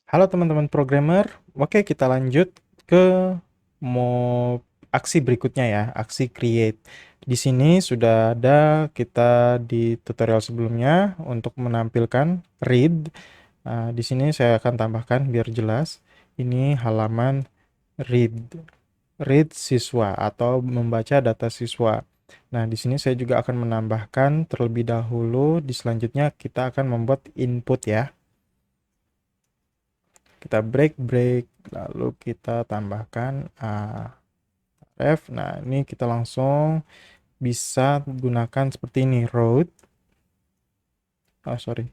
Halo teman-teman programmer, oke kita lanjut ke aksi berikutnya ya, aksi create. Di sini sudah ada kita di tutorial sebelumnya untuk menampilkan read. Nah, di sini saya akan tambahkan biar jelas. Ini halaman read, read siswa atau membaca data siswa. Nah, di sini saya juga akan menambahkan terlebih dahulu. Di selanjutnya kita akan membuat input ya. Kita break, lalu kita tambahkan ref. Nah, ini kita langsung bisa gunakan seperti ini, road. Sorry.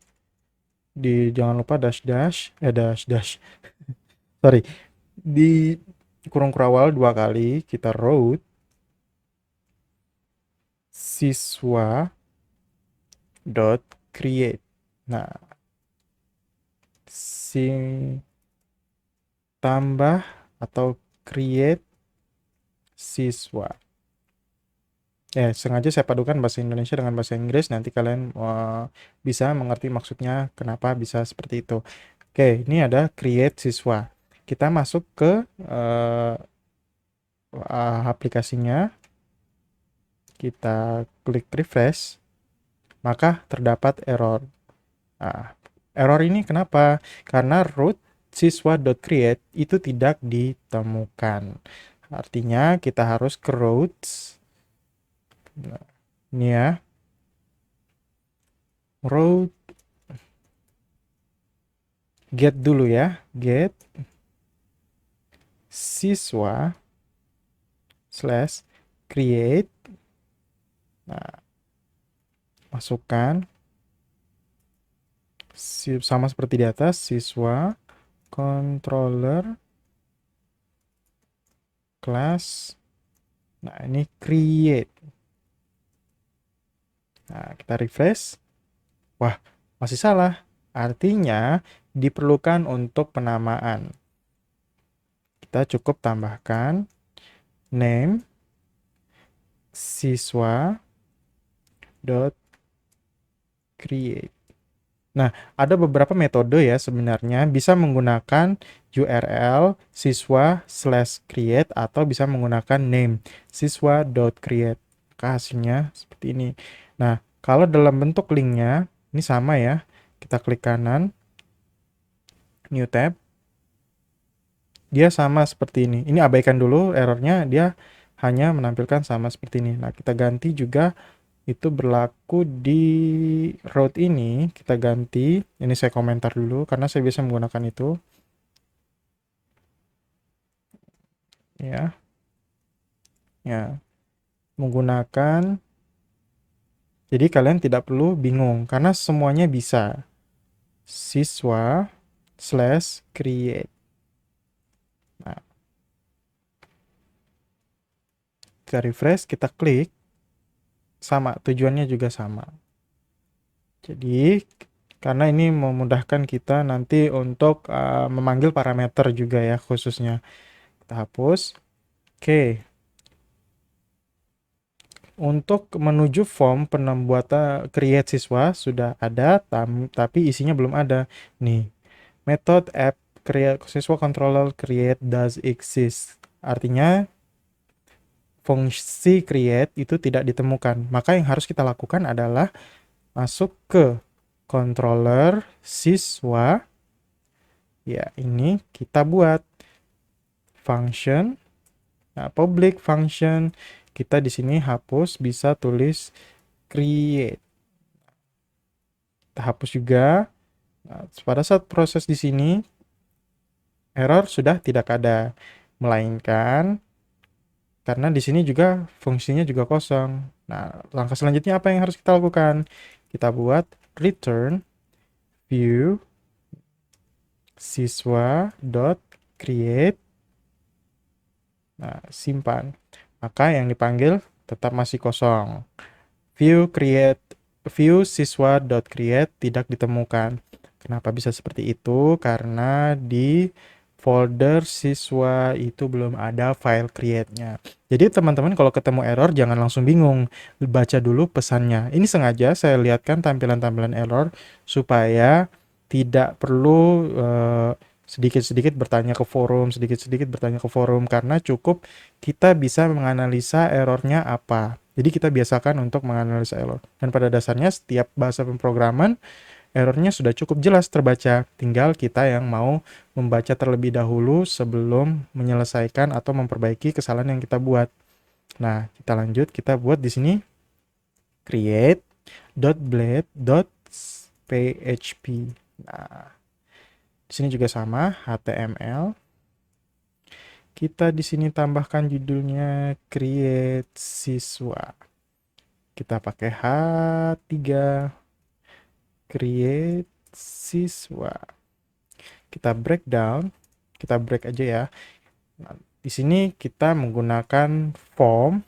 Jangan lupa dash. Sorry. Di kurung kurawal 2 kali, kita road siswa dot create. Nah, si tambah atau create siswa. Sengaja saya padukan bahasa Indonesia dengan bahasa Inggris, nanti kalian bisa mengerti maksudnya kenapa bisa seperti itu. Oke, ini ada create siswa. Kita masuk ke aplikasinya, kita klik refresh, maka terdapat error. Nah, error ini kenapa? Karena root siswa.create itu tidak ditemukan. Artinya kita harus ke routes. Nah, ini ya, root get dulu ya, get siswa slash create. Nah, masukkan sama seperti di atas, siswa controller class. Nah, ini create. Nah, kita refresh. Wah, masih salah. Artinya diperlukan untuk penamaan. Kita cukup tambahkan name siswa dot create. Nah, ada beberapa metode ya sebenarnya, bisa menggunakan URL siswa slash create atau bisa menggunakan name siswa dot create. Maka hasilnya seperti ini. Nah, kalau dalam bentuk linknya, ini sama ya. Kita klik kanan, new tab. Dia sama seperti ini. Ini abaikan dulu errornya, dia hanya menampilkan sama seperti ini. Nah, kita ganti juga itu berlaku di route ini. Kita ganti, ini saya komentar dulu karena saya biasa menggunakan itu ya. Ya, menggunakan, jadi kalian tidak perlu bingung karena semuanya bisa. Siswa slash create. Nah, kita refresh, kita klik, sama, tujuannya juga sama. Jadi karena ini memudahkan kita nanti untuk memanggil parameter juga ya khususnya. Kita hapus. Oke. Untuk menuju form pembuatan create siswa sudah ada, tapi isinya belum ada. Nih, method app create siswa controller create does exist. Artinya fungsi create itu tidak ditemukan. Maka yang harus kita lakukan adalah masuk ke controller siswa. Ya, ini kita buat function. Nah, public function kita di sini hapus, bisa tulis create. Kita hapus juga. Nah, pada saat proses di sini error sudah tidak ada, melainkan karena di sini juga fungsinya juga kosong. Nah, langkah selanjutnya apa yang harus kita lakukan? Kita buat return view siswa dot create. Nah, simpan. Maka yang dipanggil tetap masih kosong. View siswa dot create tidak ditemukan. Kenapa bisa seperti itu? Karena di folder siswa itu belum ada file create-nya. Jadi teman-teman kalau ketemu error jangan langsung bingung. Baca dulu pesannya. Ini sengaja saya lihatkan tampilan-tampilan error supaya tidak perlu sedikit-sedikit bertanya ke forum, sedikit-sedikit bertanya ke forum, karena cukup kita bisa menganalisa errornya apa. Jadi kita biasakan untuk menganalisa error. Dan pada dasarnya setiap bahasa pemrograman errornya sudah cukup jelas terbaca. Tinggal kita yang mau membaca terlebih dahulu sebelum menyelesaikan atau memperbaiki kesalahan yang kita buat. Nah, kita lanjut, kita buat di sini create.blade.php. Nah, di sini juga sama, HTML. Kita di sini tambahkan judulnya create siswa. Kita pakai H3 create siswa. Kita breakdown, kita break aja ya. Nah, di sini kita menggunakan form.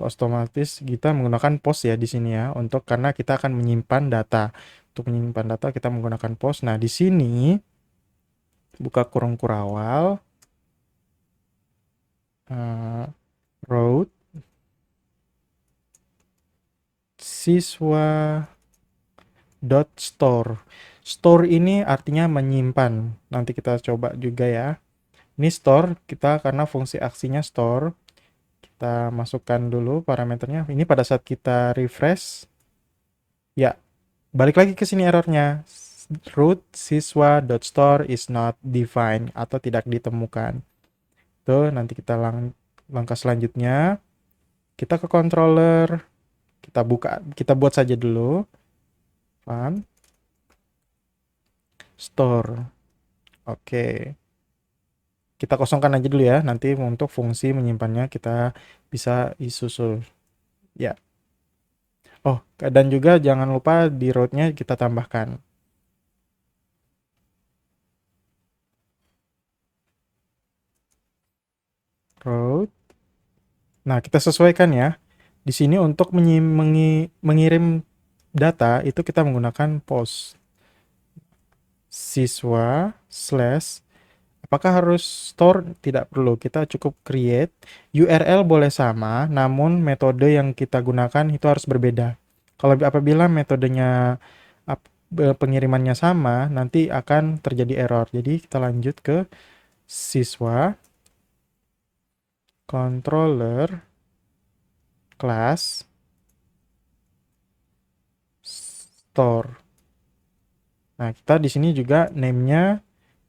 Otomatis kita menggunakan post ya di sini ya, untuk karena kita akan menyimpan data. Untuk menyimpan data kita menggunakan post. Nah, di sini buka kurung kurawal, root siswa dot store. Store ini artinya menyimpan. Nanti kita coba juga ya. Ini store kita karena fungsi aksinya store. Kita masukkan dulu parameternya. Ini pada saat kita refresh, ya balik lagi ke sini errornya. Root siswa dot store is not defined atau tidak ditemukan. Tuh nanti kita langkah selanjutnya kita ke controller, kita buka, kita buat saja dulu fun store. Oke, kita kosongkan aja dulu ya, nanti untuk fungsi menyimpannya kita bisa disusul ya. Oh, dan juga jangan lupa di rootnya kita tambahkan root. Nah, kita sesuaikan ya. Di sini untuk mengirim data itu kita menggunakan post siswa slash. Apakah harus store? Tidak perlu, kita cukup create. URL boleh sama, namun metode yang kita gunakan itu harus berbeda. Kalau apabila metodenya pengirimannya sama, nanti akan terjadi error. Jadi kita lanjut ke siswa controller class store. Nah, kita di sini juga name-nya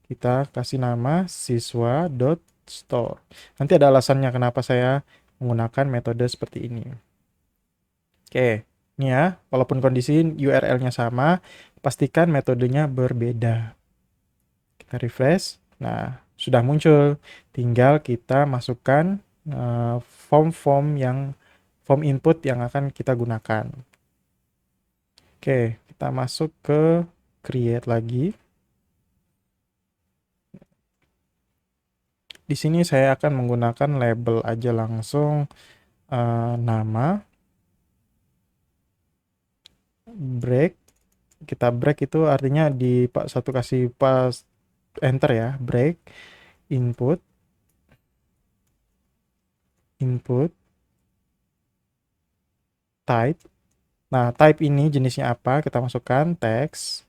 kita kasih nama siswa.store. Nanti ada alasannya kenapa saya menggunakan metode seperti ini. Oke, ini ya, walaupun kondisi URL-nya sama, pastikan metodenya berbeda. Kita refresh. Nah, sudah muncul. Tinggal kita masukkan form-form form input yang akan kita gunakan. Oke, kita masuk ke create lagi. Di sini saya akan menggunakan label aja langsung, nama, break. Kita break itu artinya di satu kasih pas enter ya, break, input, type. Nah, type ini jenisnya apa? Kita masukkan text.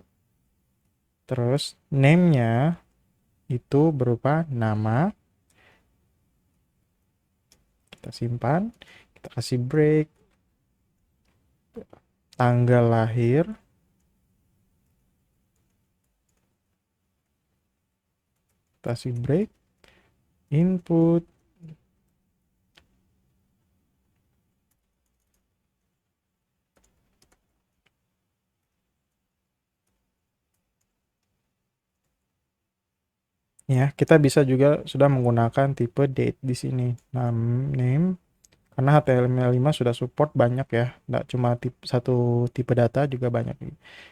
Terus name-nya itu berupa nama. Kita simpan. Kita kasih break. Tanggal lahir. Kita kasih break. Input. Ya, kita bisa juga sudah menggunakan tipe date di sini. Name, karena HTML5 sudah support banyak ya, tidak cuma satu tipe data, juga banyak.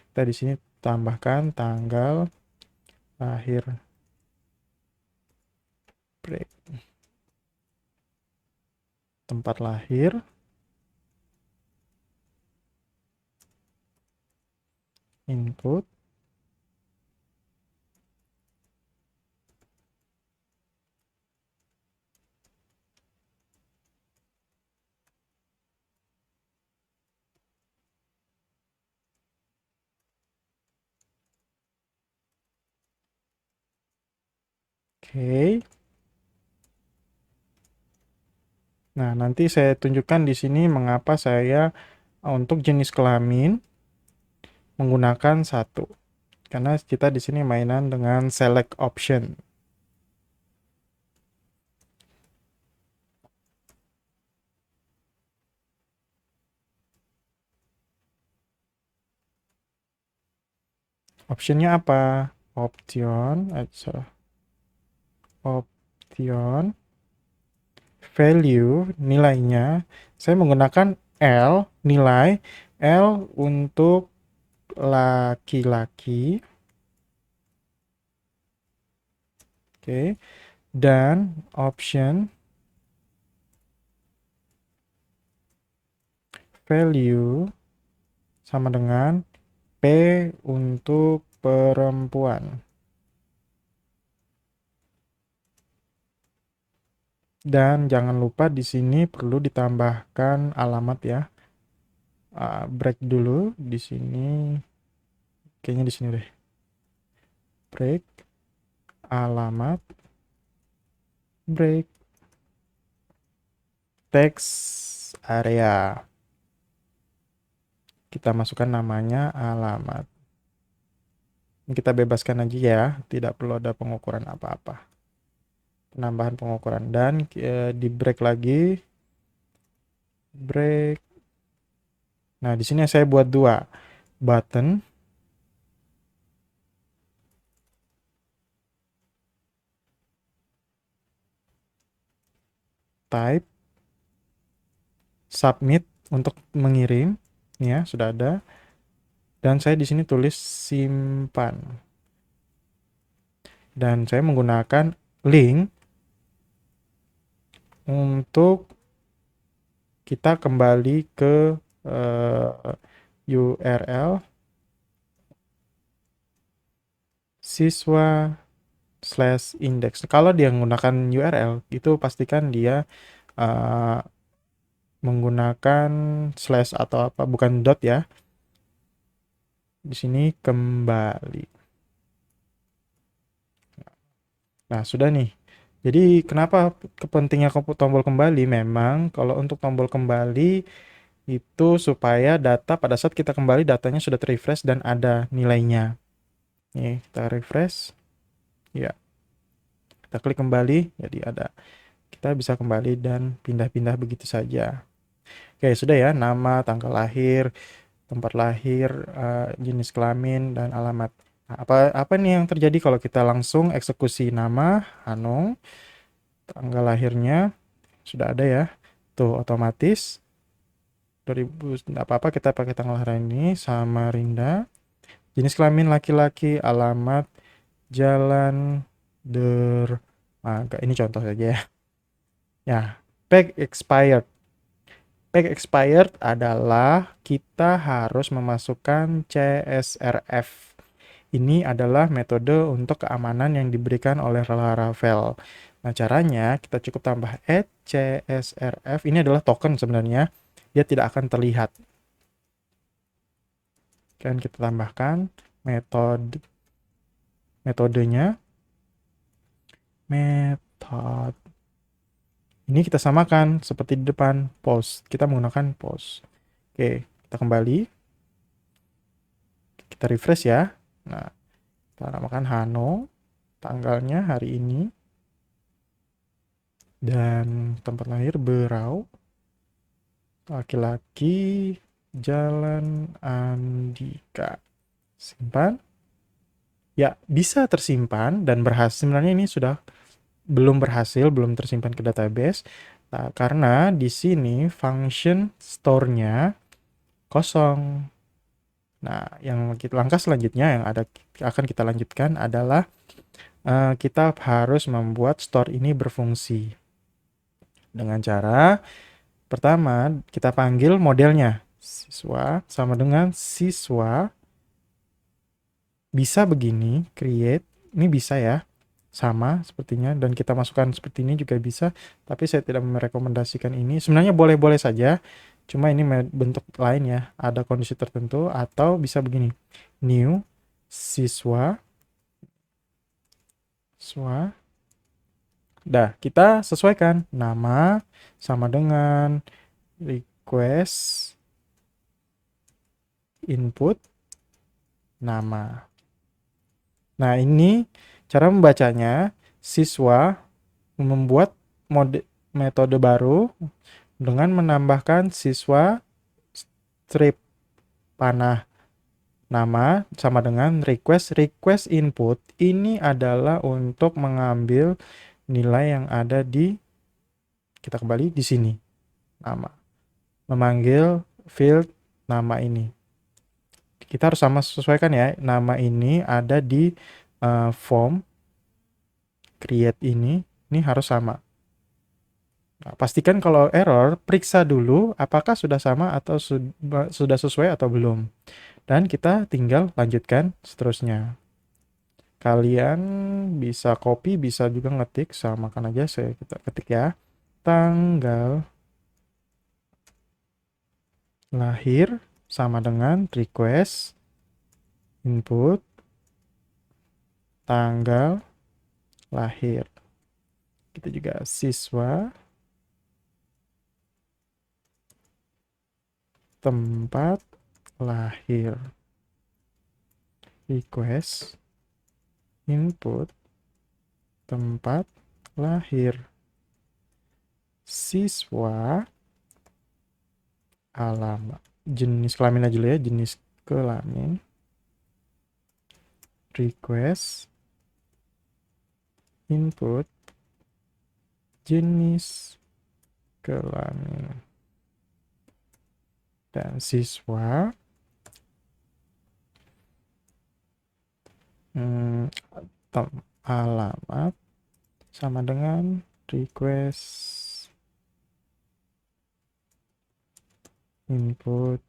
Kita di sini tambahkan tanggal lahir, break, tempat lahir, input, Oke. Nah, nanti saya tunjukkan di sini mengapa saya untuk jenis kelamin menggunakan satu. Karena kita di sini mainan dengan select option. Optionnya apa? Option, option, value, nilainya. Saya menggunakan L, nilai L untuk laki-laki. Oke. Dan option value sama dengan P untuk perempuan. Dan jangan lupa di sini perlu ditambahkan alamat ya. Break dulu di sini. Kayaknya di sini deh. Break, alamat, break, text area. Kita masukkan namanya alamat. Kita bebaskan aja ya, tidak perlu ada pengukuran apa-apa. Penambahan pengukuran dan di break lagi. Break. Nah, di sini saya buat dua button. Type, submit untuk mengirim, ya sudah ada. Dan saya di sini tulis simpan. Dan saya menggunakan link untuk kita kembali ke URL siswa/index. Kalau dia menggunakan URL itu pastikan dia menggunakan slash atau apa, bukan dot ya. Di sini kembali. Nah, sudah nih. Jadi kenapa kepentingan tombol kembali? Memang kalau untuk tombol kembali itu supaya data pada saat kita kembali datanya sudah terrefresh dan ada nilainya. Nih, kita refresh. Ya. Kita klik kembali, jadi ada. Kita bisa kembali dan pindah-pindah begitu saja. Oke, sudah ya, nama, tanggal lahir, tempat lahir, jenis kelamin, dan alamat. Nah, apa nih yang terjadi kalau kita langsung eksekusi nama, Hanung, tanggal lahirnya, sudah ada ya. Tuh, otomatis 2000, apa-apa kita pakai tanggal lahir ini, Samarinda. Jenis kelamin laki-laki, alamat, Jalan Dermaga. Ini contoh saja ya. Ya, pack expired. Pack expired adalah kita harus memasukkan CSRF. Ini adalah metode untuk keamanan yang diberikan oleh Laravel. Nah, caranya kita cukup tambah add CSRF. Ini adalah token sebenarnya. Dia tidak akan terlihat. Kan kita tambahkan metodenya. Method. Ini kita samakan seperti di depan post. Kita menggunakan post. Oke, kita kembali. Kita refresh ya. Nah, kita namakan Hano. Tanggalnya hari ini. Dan tempat lahir Berau. Laki-laki Jalan Andika. Simpan. Ya, bisa tersimpan dan berhasil. Sebenarnya ini sudah belum berhasil, belum tersimpan ke database. Nah, karena di sini function store-nya kosong. Nah, langkah selanjutnya yang akan kita lanjutkan adalah kita harus membuat store ini berfungsi. Dengan cara pertama kita panggil modelnya siswa sama dengan siswa. Bisa begini, create, ini bisa ya, sama sepertinya, dan kita masukkan seperti ini juga bisa, tapi saya tidak merekomendasikan ini. Sebenarnya boleh-boleh saja, cuma ini bentuk lain ya, ada kondisi tertentu, atau bisa begini, new, siswa, Dah, kita sesuaikan nama sama dengan request input nama. Nah, ini cara membacanya. Siswa membuat metode baru dengan menambahkan siswa strip panah nama sama dengan request input. Ini adalah untuk mengambil nilai yang ada di, kita kembali di sini, nama, memanggil field nama ini. Kita harus sama sesuaikan ya, nama ini ada di form create ini harus sama. Nah, pastikan kalau error, periksa dulu apakah sudah sama atau sudah sesuai atau belum. Dan kita tinggal lanjutkan seterusnya. Kalian bisa copy, bisa juga ngetik, samakan aja, saya kita ketik ya. Tanggal lahir sama dengan request input tanggal lahir. Kita juga siswa tempat lahir. Request input tempat lahir. Siswa alamat. Jenis kelamin aja dulu ya, jenis kelamin. Request input jenis kelamin. Dan siswa alamat sama dengan request input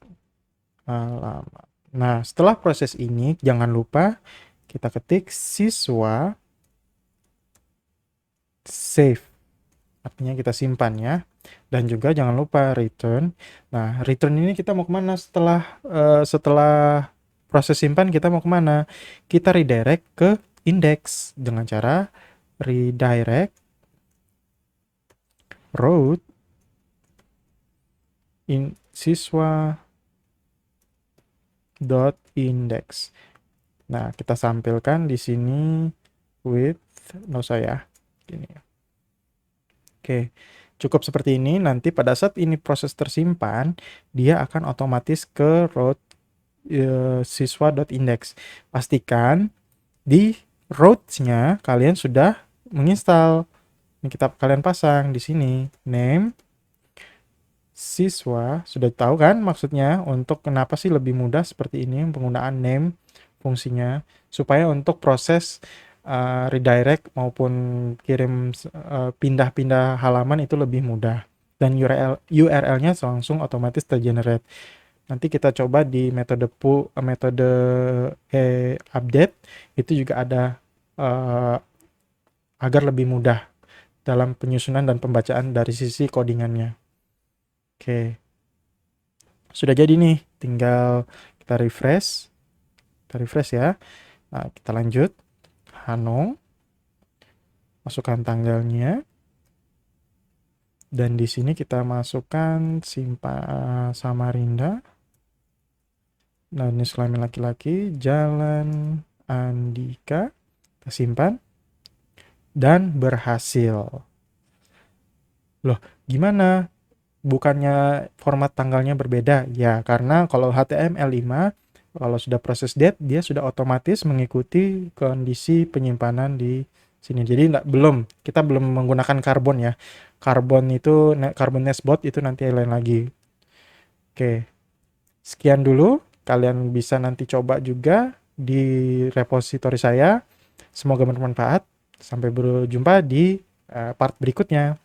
alamat. Nah, setelah proses ini jangan lupa kita ketik siswa save. Artinya kita simpan ya. Dan juga jangan lupa return. Nah, return ini kita mau kemana setelah proses simpan, kita mau kemana? Kita redirect ke index dengan cara redirect route in siswa dot index. Nah, kita sampilkan di sini with saya ini. Oke, cukup seperti ini. Nanti pada saat ini proses tersimpan, dia akan otomatis ke route siswa.index. Pastikan di routes-nya kalian sudah menginstal. Ini kalian pasang di sini name siswa. Sudah tahu kan maksudnya untuk kenapa sih lebih mudah seperti ini penggunaan name fungsinya, supaya untuk proses redirect maupun kirim pindah-pindah halaman itu lebih mudah, dan URL-nya langsung otomatis tergenerate. Nanti kita coba di metode update itu juga ada agar lebih mudah dalam penyusunan dan pembacaan dari sisi codingannya. Oke, sudah jadi nih, tinggal kita refresh ya. Nah, kita lanjut. Hanong, masukkan tanggalnya, dan di sini kita masukkan Samarinda, nah ini kelamin laki-laki, Jalan Andika, kita simpan, dan berhasil. Loh, gimana? Bukannya format tanggalnya berbeda? Ya, karena kalau HTML5, kalau sudah proses date, dia sudah otomatis mengikuti kondisi penyimpanan di sini. Jadi kita belum menggunakan karbon ya. Karbon Nestbot itu nanti lain lagi. Oke, sekian dulu. Kalian bisa nanti coba juga di repositori saya. Semoga bermanfaat. Sampai berjumpa di part berikutnya.